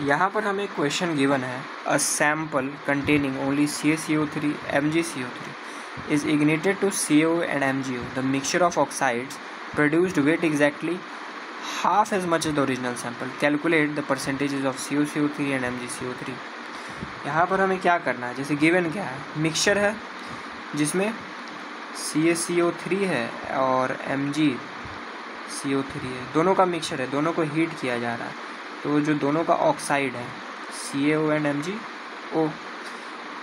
यहाँ पर हमें क्वेश्चन गिवन है, a sample containing only CaCO3 MgCO3 is ignited to CO and MgO. The mixture of oxides produced weight exactly half as much as the original sample. Calculate the percentages of CaCO3 and MgCO3. यहाँ पर हमें क्या करना है, जैसे given क्या है, mixture है जिसमें CaCO3 है और MgCO3 है, दोनों का मिक्सचर है, दोनों को हीट किया जा रहा है। तो जो दोनों का ऑक्साइड है CaO एंड MgO,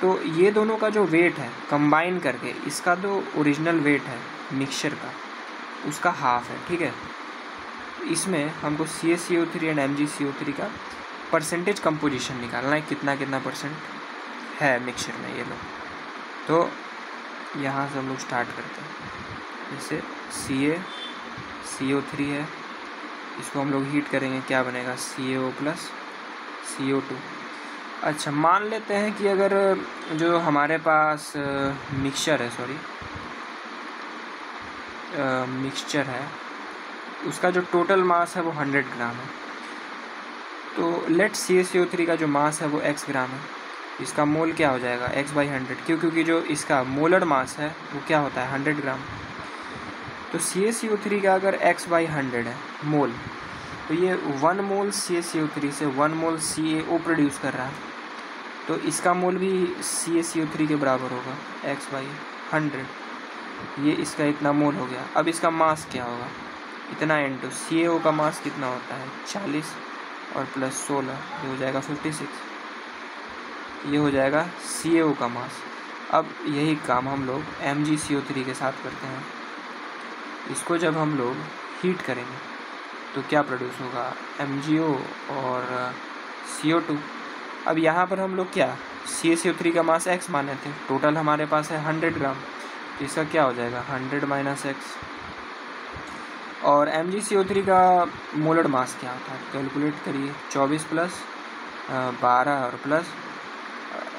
तो ये दोनों का जो वेट है कंबाइन करके इसका जो ओरिजिनल वेट है मिक्सचर का उसका हाफ है, ठीक है। इसमें हमको CaCO3 एंड MgCO3 का परसेंटेज कंपोजिशन निकालना है, कितना कितना परसेंट है मिक्सचर में ये लोग। तो यहाँ से हम लोग स्टार्ट करते हैं। जैसे CaCO3 है, इसको हम लोग हीट करेंगे, क्या बनेगा CaO प्लस CO2। अच्छा, मान लेते हैं कि अगर जो हमारे पास मिक्सचर है उसका जो टोटल मास है वो 100 ग्राम है। तो लेट CaCO3 का जो मास है वो x ग्राम है, इसका मोल क्या हो जाएगा x/100, क्योंकि जो इसका मोलर मास है वो क्या होता है 100 ग्राम। तो CaCO3 का अगर x/100 है मोल, तो ये 1 मोल CaCO3 से 1 मोल CaO प्रोड्यूस कर रहा है, तो इसका मोल भी CaCO3 के बराबर होगा x/100। ये इसका इतना मोल हो गया। अब इसका मास क्या होगा, इतना इंटू CaO का मास कितना होता है 40 और प्लस 16, ये हो जाएगा 56। ये हो जाएगा CaO का मास। अब यही काम हम लोग MgCO3 के साथ करते हैं। इसको जब हम लोग हीट करेंगे तो क्या प्रोड्यूस होगा MgO और CO2। अब यहाँ पर हम लोग क्या CaCO3 का मास x माने थे, टोटल हमारे पास है 100 ग्राम, तो इसका क्या हो जाएगा 100 माइनस x। और MgCO3 का मोलर मास क्या होता है, कैलकुलेट करिए, 24 प्लस 12 और प्लस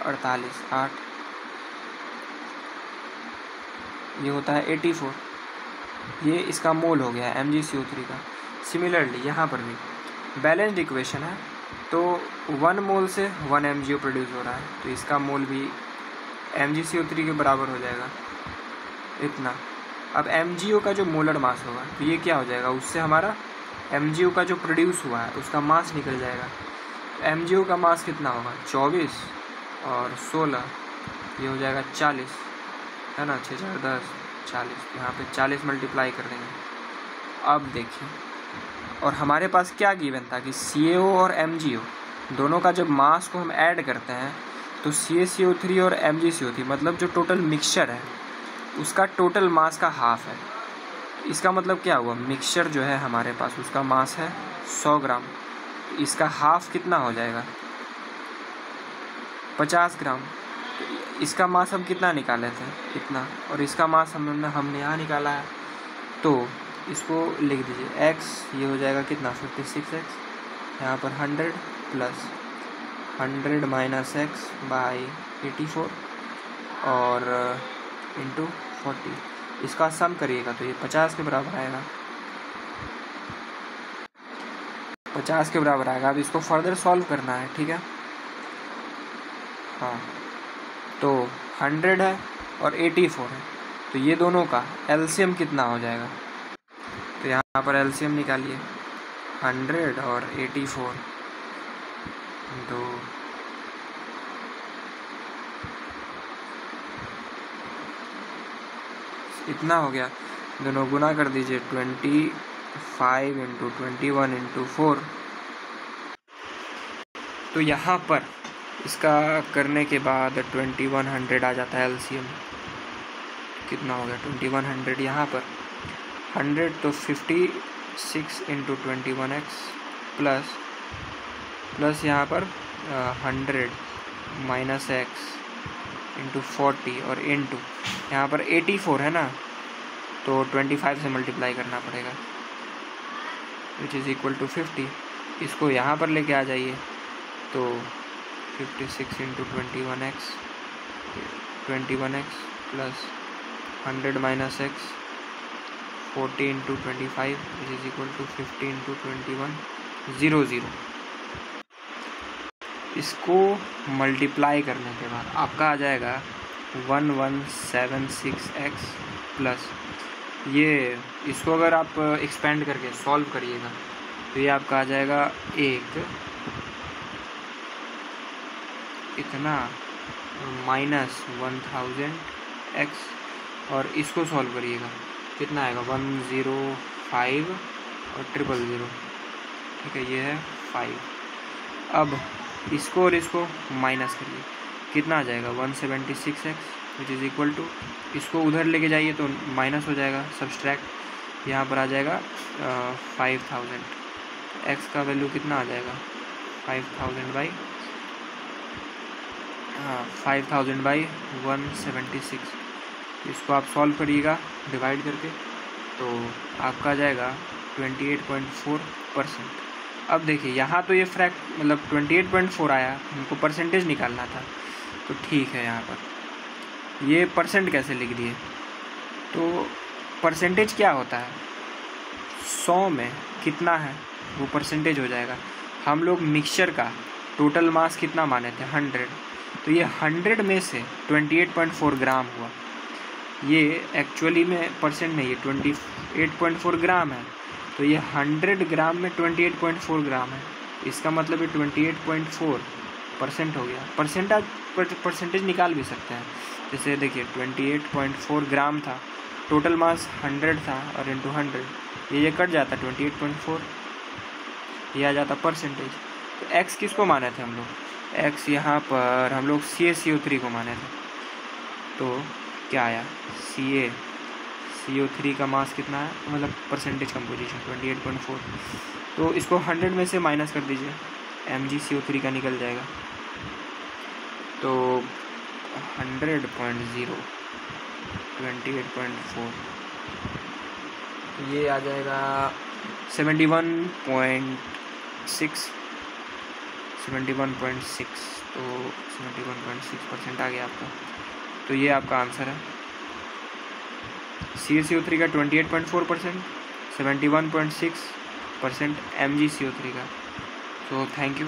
48 8, ये होता है 84। ये इसका मोल हो गया MgCO3 का। सिमिलरली यहाँ पर भी बैलेंस्ड इक्वेशन है, तो 1 मोल से 1 MgO प्रोड्यूस हो रहा है, तो इसका मोल भी MgCO3 के बराबर हो जाएगा इतना। अब MgO का जो मोलर मास होगा तो ये क्या हो जाएगा, उससे हमारा MgO का जो प्रोड्यूस हुआ है उसका मास निकल जाएगा। तो MgO का मास कितना होगा 24 और 16, ये हो जाएगा 40, है ना, 6 4 10 40, यहाँ पे 40 मल्टीप्लाई कर देंगे। अब देखिए, और हमारे पास क्या गिवन था कि CaO और MgO दोनों का जब मास को हम ऐड करते हैं तो CaCO3 और MgCO3 मतलब जो टोटल मिक्सचर है उसका टोटल मास का हाफ है। इसका मतलब क्या हुआ, मिक्सचर जो है हमारे पास उसका मास है 100 ग्राम, इसका हाफ कितना हो जाएगा 50 ग्राम। इसका मास हम कितना निकाले थे इतना, और इसका मास हमने यहाँ निकाला है, तो इसको लिख दीजिए x, ये हो जाएगा कितना 56x, यहाँ पर 100 प्लस 100 माइनस x बाई 84 और इंटू 40। इसका सम करिएगा तो ये 50 के बराबर आएगा, 50 के बराबर आएगा। अब इसको फर्दर सॉल्व करना है, ठीक है। हाँ, तो 100 है और 84 है, तो ये दोनों का एलसीएम कितना हो जाएगा, तो यहाँ पर एलसीएम निकालिए 100 और 84, तो इतना हो गया, दोनों गुना कर दीजिए 25 इंटू 21 इंटू 4। तो यहाँ पर इसका करने के बाद 2100 आ जाता है एलसीएम, कितना हो गया 2100, यहाँ पर 100 तो 56 इंटू 21x प्लस यहाँ पर 100 माइनस x इंटू 40 और इंटू यहाँ पर 84 है ना, तो 25 से मल्टीप्लाई करना पड़ेगा, विच इज़ इक्वल टू 50। इसको यहाँ पर लेके आ जाइए, तो 56 into 21x plus 100 minus x 40 into 25 which is equal to 50 into 21 00। इसको मल्टीप्लाई करने के बाद आपका आ जाएगा 1176x प्लस ये, इसको अगर आप एक्सपेंड करके सॉल्व करिएगा तो ये आपका आ जाएगा एक इतना -1000x, और इसको सॉल्व करिएगा कितना आएगा 105 और 000, ठीक है, ये है 5। अब इसको और इसको माइनस करिए, कितना आ जाएगा 176x which is equal to, इसको उधर लेके जाइए तो माइनस हो जाएगा, सब्सट्रैक्ट, यहाँ पर आ जाएगा 5000। x का वैल्यू कितना आ जाएगा 5000 बाई 176। इसको आप सॉल्व करिएगा डिवाइड करके तो आपका आ जाएगा 28.4%। अब देखिए यहाँ तो ये फ्रैक्ट मतलब 28.4 आया, हमको परसेंटेज निकालना था, तो ठीक है यहाँ पर ये परसेंट कैसे लिख दिए। तो परसेंटेज क्या होता है, 100 में कितना है वो परसेंटेज हो जाएगा। हम लोग मिक्सचर का टोटल मास कितना माने थे 100, तो ये 100 में से 28.4 ग्राम हुआ। ये एक्चुअली में परसेंट नहीं है, 28.4 ग्राम है, तो ये 100 ग्राम में 28.4 ग्राम है, इसका मतलब ये 28.4% हो गया। परसेंटेज निकाल भी सकते हैं, जैसे देखिए 28.4 ग्राम था, टोटल मास 100 था और इंटू 100 ये कट जाता 28.4, ये आ जाता परसेंटेज। तो x किसको माने थे हम लोग, x यहाँ पर हम लोग CaCO3 को माने थे, तो क्या आया CaCO3 का मास कितना है, मतलब परसेंटेज कंपोजिशन 28.4, तो इसको 100 में से माइनस कर दीजिए, MgCO3 का निकल जाएगा, तो 100.0 28.4, ये आ जाएगा 71.6, तो 71.6% आ गया आपका। तो ये आपका आंसर है, CaCO3 का 28.4%, 71.6% MgCO3 का। तो थैंक यू।